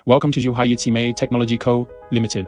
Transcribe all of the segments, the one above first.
Welcome to Yizhimei Technology Co. Limited.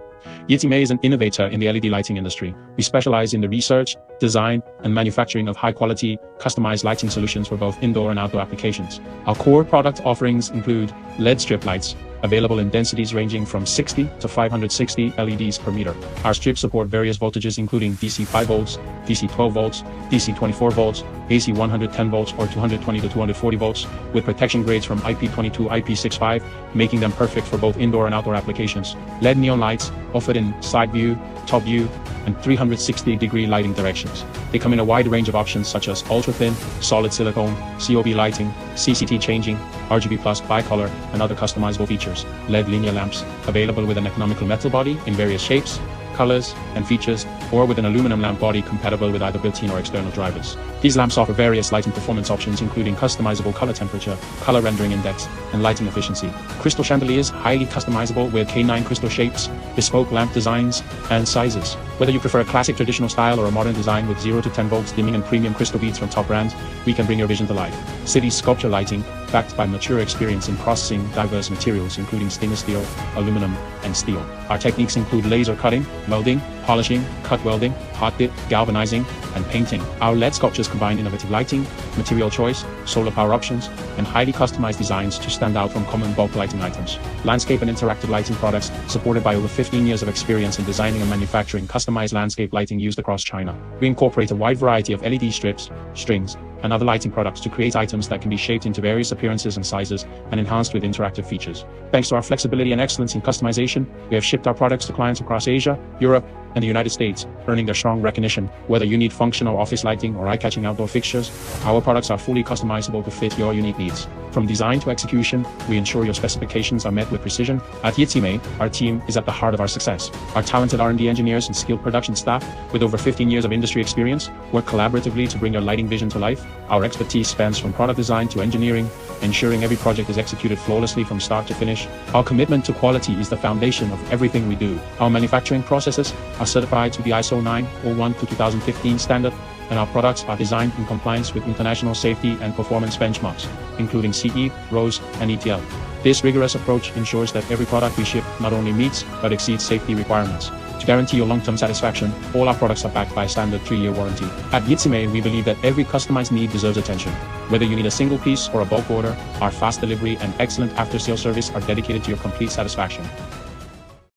Yizhimei is an innovator in the LED lighting industry. We specialize in the research, design, and manufacturing of high-quality, customized lighting solutions for both indoor and outdoor applications. Our core product offerings include LED strip lights, available in densities ranging from 60 to 560 LEDs per meter. Our strips support various voltages including DC 5 volts, DC 12 volts, DC 24 volts, AC 110 volts or 220 to 240 volts, with protection grades from IP22 to IP65, making them perfect for both indoor and outdoor applications. LED neon lights, offered in side view, top view, and 360-degree lighting directions. They come in a wide range of options such as ultra-thin, solid silicone, COB lighting, CCT changing, RGB plus bicolor, and other customizable features. LED linear lamps, available with an economical metal body in various shapes, colors, and features, or with an aluminum lamp body compatible with either built-in or external drivers. These lamps offer various lighting performance options including customizable color temperature, color rendering index, and lighting efficiency. Crystal chandeliers, highly customizable with K9 crystal shapes, bespoke lamp designs, and sizes. Whether you prefer a classic traditional style or a modern design with 0 to 10 volts dimming and premium crystal beads from top brands, we can bring your vision to life. City sculpture lighting, backed by mature experience in processing diverse materials including stainless steel, aluminum, and steel. Our techniques include laser cutting, welding, polishing, cut welding, hot dip, galvanizing, and painting. Our LED sculptures combine innovative lighting, material choice, solar power options, and highly customized designs to stand out from common bulk lighting items. Landscape and interactive lighting products, supported by over 15 years of experience in designing and manufacturing customized landscape lighting used across China. We incorporate a wide variety of LED strips, strings, and other lighting products to create items that can be shaped into various appearances and sizes and enhanced with interactive features. Thanks to our flexibility and excellence in customization, we have shipped our products to clients across Asia, Europe, and the United States, earning their strong recognition. Whether you need functional office lighting or eye-catching outdoor fixtures, our products are fully customizable to fit your unique needs. From design to execution, we ensure your specifications are met with precision. At Yizhimei, our team is at the heart of our success. Our talented R&D engineers and skilled production staff, with over 15 years of industry experience, work collaboratively to bring your lighting vision to life. Our expertise spans from product design to engineering, ensuring every project is executed flawlessly from start to finish. Our commitment to quality is the foundation of everything we do. Our manufacturing processes are certified to the ISO 9001-2015 standard, and our products are designed in compliance with international safety and performance benchmarks, including CE, RoHS, and ETL. This rigorous approach ensures that every product we ship not only meets but exceeds safety requirements. To guarantee your long-term satisfaction, all our products are backed by a standard 3-year warranty. At Yizhimei, we believe that every customized need deserves attention. Whether you need a single piece or a bulk order, our fast delivery and excellent after-sale service are dedicated to your complete satisfaction.